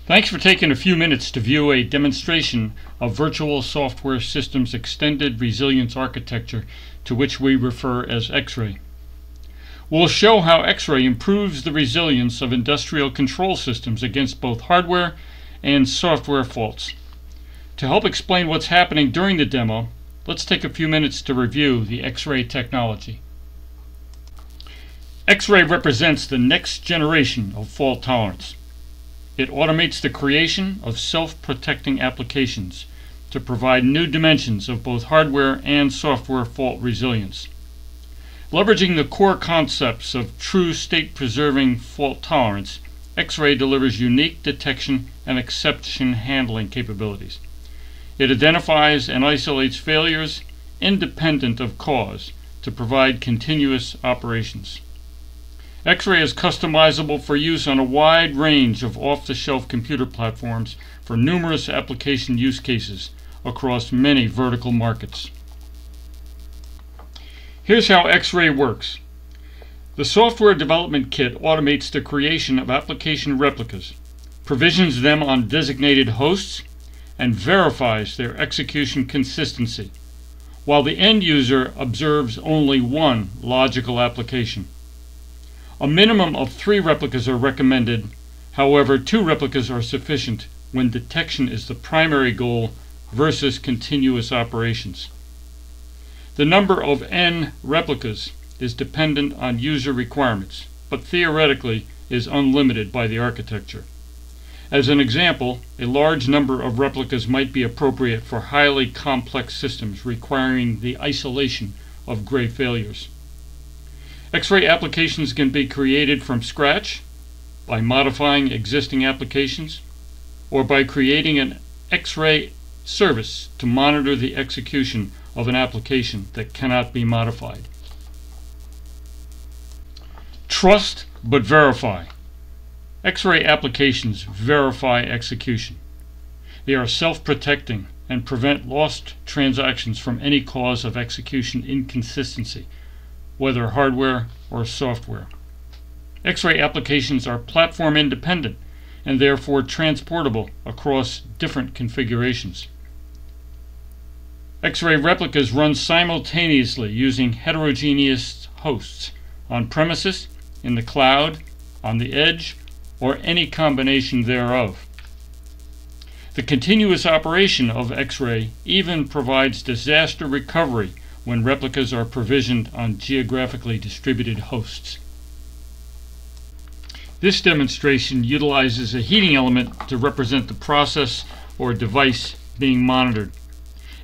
Thanks for taking a few minutes to view a demonstration of Virtual Software Systems Extended Resilience Architecture, to which we refer as X-Ray. We'll show how X-Ray improves the resilience of industrial control systems against both hardware and software faults. To help explain what's happening during the demo, let's take a few minutes to review the X-Ray technology. X-Ray represents the next generation of fault tolerance. It automates the creation of self-protecting applications to provide new dimensions of both hardware and software fault resilience. Leveraging the core concepts of true state-preserving fault tolerance, X-Ray delivers unique detection and exception handling capabilities. It identifies and isolates failures independent of cause to provide continuous operations. X-Ray is customizable for use on a wide range of off-the-shelf computer platforms for numerous application use cases across many vertical markets. Here's how X-Ray works. The software development kit automates the creation of application replicas, provisions them on designated hosts, and verifies their execution consistency, while the end user observes only one logical application. A minimum of 3 replicas are recommended. However, 2 replicas are sufficient when detection is the primary goal versus continuous operations. The number of N replicas is dependent on user requirements, but theoretically is unlimited by the architecture. As an example, a large number of replicas might be appropriate for highly complex systems requiring the isolation of gray failures. X-Ray applications can be created from scratch by modifying existing applications or by creating an X-Ray service to monitor the execution of an application that cannot be modified. Trust but verify. X-Ray applications verify execution. They are self-protecting and prevent lost transactions from any cause of execution inconsistency, whether hardware or software. X-Ray applications are platform independent and therefore transportable across different configurations. X-Ray replicas run simultaneously using heterogeneous hosts on premises, in the cloud, on the edge, or any combination thereof. The continuous operation of X-Ray even provides disaster recovery when replicas are provisioned on geographically distributed hosts. This demonstration utilizes a heating element to represent the process or device being monitored.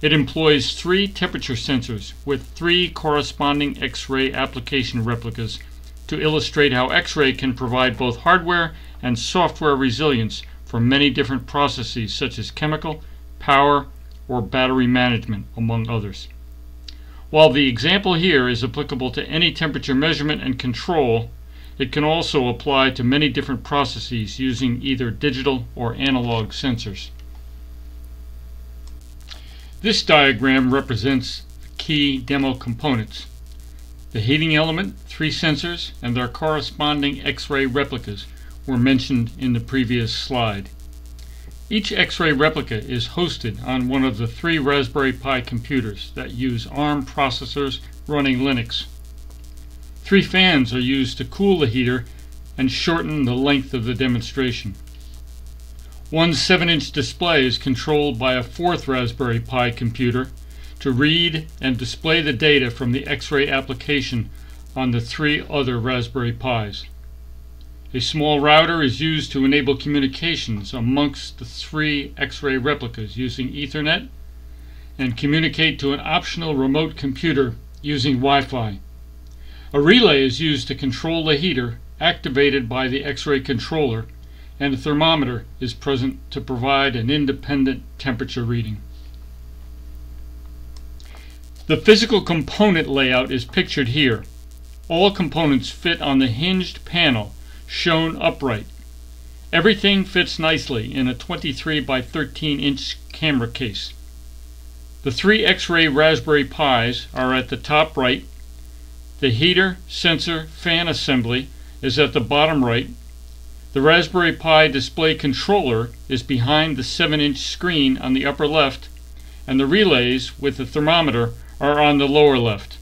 It employs 3 temperature sensors with 3 corresponding X-Ray application replicas to illustrate how X-Ray can provide both hardware and software resilience for many different processes such as chemical, power, or battery management, among others. While the example here is applicable to any temperature measurement and control, it can also apply to many different processes using either digital or analog sensors. This diagram represents the key demo components. The heating element, 3 sensors, and their corresponding X-Ray replicas were mentioned in the previous slide. Each X-Ray replica is hosted on one of the 3 Raspberry Pi computers that use ARM processors running Linux. 3 fans are used to cool the heater and shorten the length of the demonstration. One 7-inch display is controlled by a 4th Raspberry Pi computer to read and display the data from the X-Ray application on the 3 other Raspberry Pis. A small router is used to enable communications amongst the 3 X-Ray replicas using Ethernet and communicate to an optional remote computer using Wi-Fi. A relay is used to control the heater activated by the X-Ray controller, and a thermometer is present to provide an independent temperature reading. The physical component layout is pictured here. All components fit on the hinged panel shown upright. Everything fits nicely in a 23 by 13 inch camera case. The 3 X-Ray Raspberry Pis are at the top right. The heater, sensor, fan assembly is at the bottom right. The Raspberry Pi display controller is behind the 7-inch screen on the upper left, and the relays with the thermometer are on the lower left.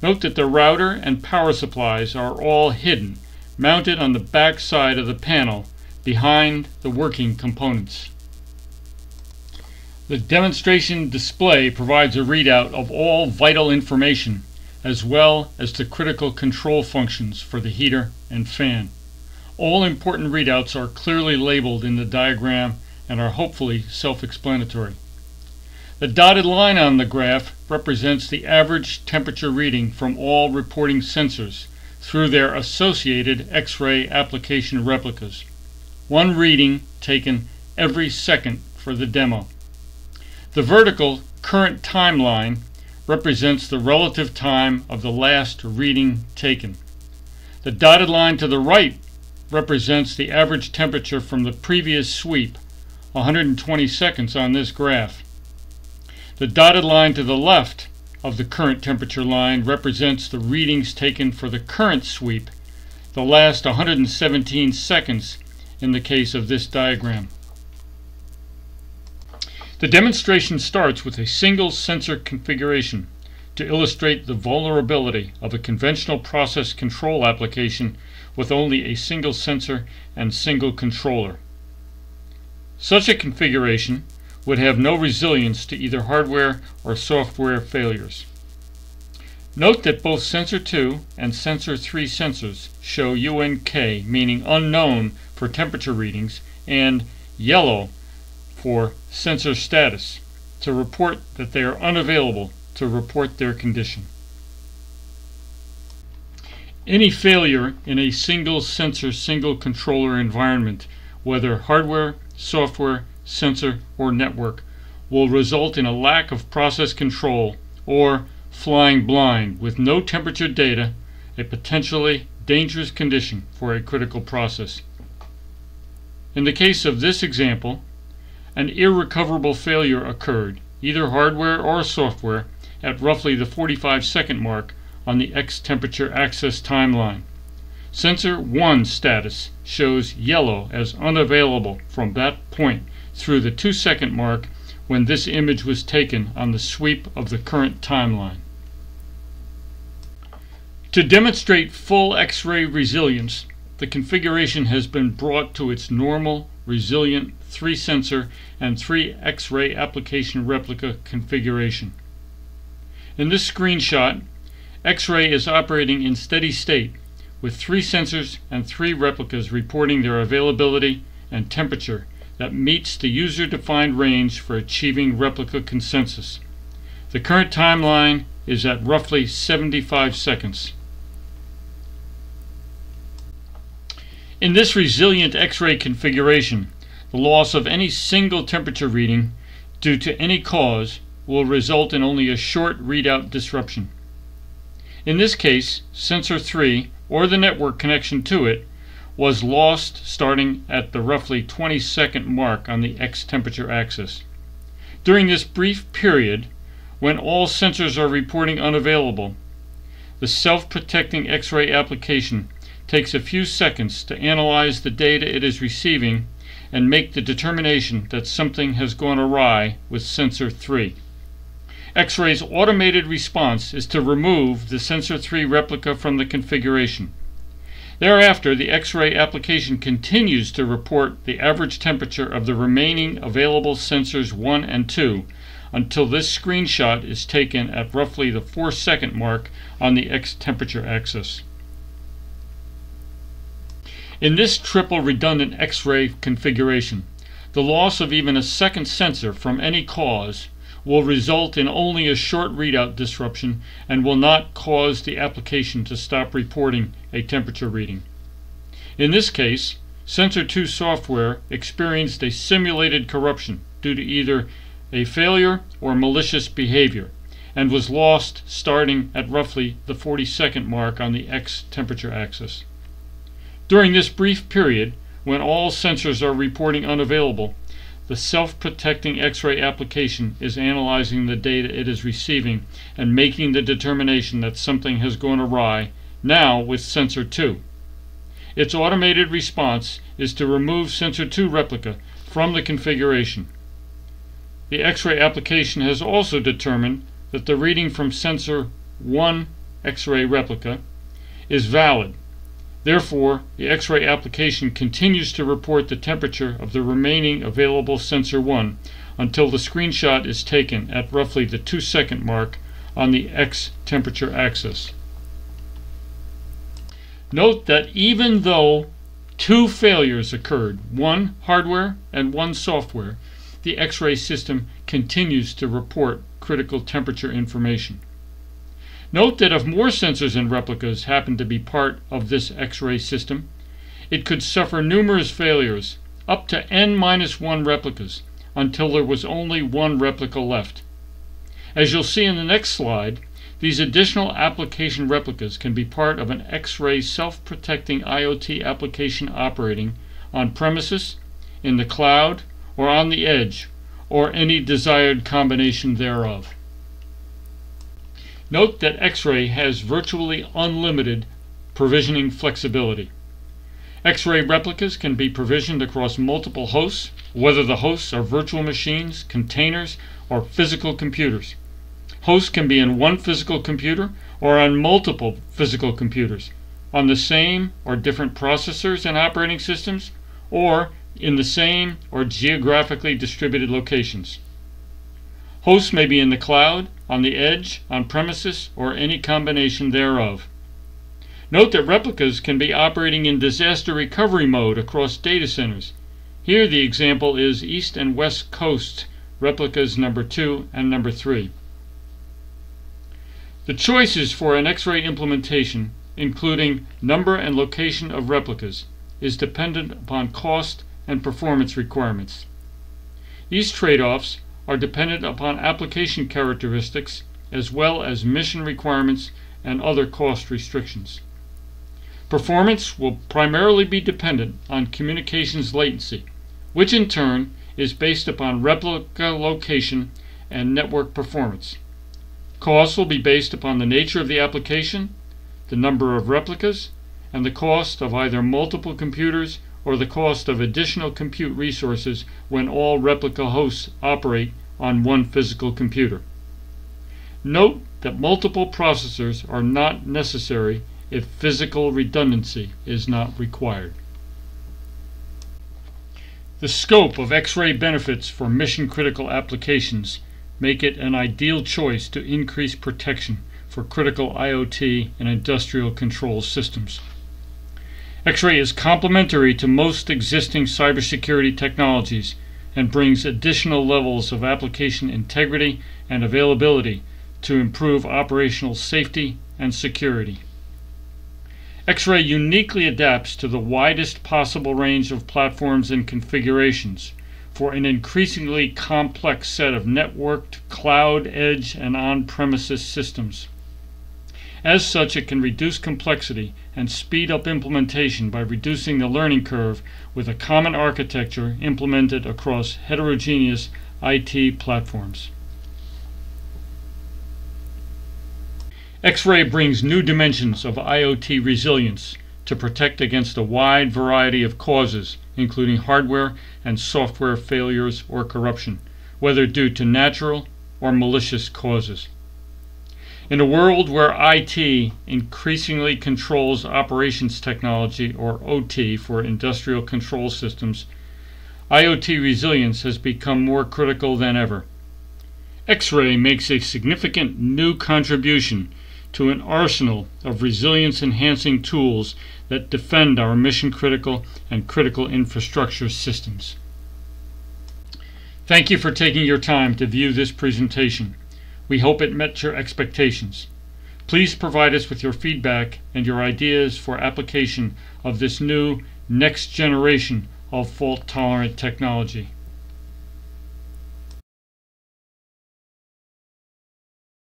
Note that the router and power supplies are all hidden, mounted on the back side of the panel behind the working components. The demonstration display provides a readout of all vital information, as well as the critical control functions for the heater and fan. All important readouts are clearly labeled in the diagram and are hopefully self-explanatory. The dotted line on the graph represents the average temperature reading from all reporting sensors through their associated X-ray application replicas. One reading taken every second for the demo. The vertical current timeline represents the relative time of the last reading taken. The dotted line to the right represents the average temperature from the previous sweep, 120 seconds on this graph. The dotted line to the left of the current temperature line represents the readings taken for the current sweep, the last 117 seconds in the case of this diagram. The demonstration starts with a single sensor configuration to illustrate the vulnerability of a conventional process control application with only a single sensor and single controller. Such a configuration would have no resilience to either hardware or software failures. Note that both Sensor 2 and Sensor 3 sensors show UNK, meaning unknown for temperature readings, and yellow for sensor status, to report that they are unavailable to report their condition. Any failure in a single sensor, single controller environment, whether hardware, software, sensor, or network, will result in a lack of process control or flying blind with no temperature data, a potentially dangerous condition for a critical process. In the case of this example, an irrecoverable failure occurred, either hardware or software, at roughly the 45-second mark on the X temperature access timeline. Sensor 1 status shows yellow as unavailable from that point through the 2-second mark when this image was taken on the sweep of the current timeline. To demonstrate full X-ray resilience, the configuration has been brought to its normal, resilient 3-sensor and 3 X-ray application replica configuration. In this screenshot, X-ray is operating in steady state with 3 sensors and 3 replicas reporting their availability and temperature that meets the user-defined range for achieving replica consensus. The current timeline is at roughly 75 seconds. In this resilient X-ray configuration, the loss of any single temperature reading due to any cause will result in only a short readout disruption. In this case, Sensor 3, or the network connection to it, was lost starting at the roughly 20-second mark on the X temperature axis. During this brief period, when all sensors are reporting unavailable, the self-protecting X-ray application takes a few seconds to analyze the data it is receiving and make the determination that something has gone awry with Sensor 3. X-ray's automated response is to remove the Sensor 3 replica from the configuration. Thereafter, the X-ray application continues to report the average temperature of the remaining available sensors 1 and 2 until this screenshot is taken at roughly the 4-second mark on the X temperature axis. In this triple redundant X-ray configuration, the loss of even a second sensor from any cause will result in only a short readout disruption and will not cause the application to stop reporting a temperature reading. In this case, Sensor 2 software experienced a simulated corruption due to either a failure or malicious behavior and was lost starting at roughly the 40-second mark on the X temperature axis. During this brief period, when all sensors are reporting unavailable, the self-protecting X-ray application is analyzing the data it is receiving and making the determination that something has gone awry, now with Sensor 2. Its automated response is to remove Sensor 2 replica from the configuration. The X-ray application has also determined that the reading from Sensor 1 X-ray replica is valid. Therefore, the X-ray application continues to report the temperature of the remaining available Sensor 1 until the screenshot is taken at roughly the 2-second mark on the X temperature axis. Note that even though two failures occurred, one hardware and one software, the X-ray system continues to report critical temperature information. Note that if more sensors and replicas happen to be part of this X-ray system, it could suffer numerous failures, up to n-1 replicas, until there was only one replica left. As you'll see in the next slide, these additional application replicas can be part of an X-ray self-protecting IoT application operating on premises, in the cloud, or on the edge, or any desired combination thereof. Note that X-ray has virtually unlimited provisioning flexibility. X-ray replicas can be provisioned across multiple hosts, whether the hosts are virtual machines, containers, or physical computers. Hosts can be in one physical computer or on multiple physical computers, on the same or different processors and operating systems, or in the same or geographically distributed locations. Hosts may be in the cloud, on the edge, on premises, or any combination thereof. Note that replicas can be operating in disaster recovery mode across data centers. Here the example is East and West Coast replicas number 2 and number 3. The choices for an X-ray implementation, including number and location of replicas, is dependent upon cost and performance requirements. These trade-offs are dependent upon application characteristics as well as mission requirements and other cost restrictions. Performance will primarily be dependent on communications latency, which in turn is based upon replica location and network performance. Costs will be based upon the nature of the application, the number of replicas, and the cost of either multiple computers or the cost of additional compute resources when all replica hosts operate on one physical computer. Note that multiple processors are not necessary if physical redundancy is not required. The scope of X-ray benefits for mission-critical applications make it an ideal choice to increase protection for critical IoT and industrial control systems. X-ray is complementary to most existing cybersecurity technologies and brings additional levels of application integrity and availability to improve operational safety and security. X-ray uniquely adapts to the widest possible range of platforms and configurations for an increasingly complex set of networked, cloud, edge, and on-premises systems. As such, it can reduce complexity and speed up implementation by reducing the learning curve with a common architecture implemented across heterogeneous IT platforms. X-ray brings new dimensions of IoT resilience to protect against a wide variety of causes, including hardware and software failures or corruption, whether due to natural or malicious causes. In a world where IT increasingly controls operations technology, or OT for industrial control systems, IoT resilience has become more critical than ever. X-ray makes a significant new contribution to an arsenal of resilience-enhancing tools that defend our mission-critical and critical infrastructure systems. Thank you for taking your time to view this presentation. We hope it met your expectations. Please provide us with your feedback and your ideas for application of this new next generation of fault-tolerant technology.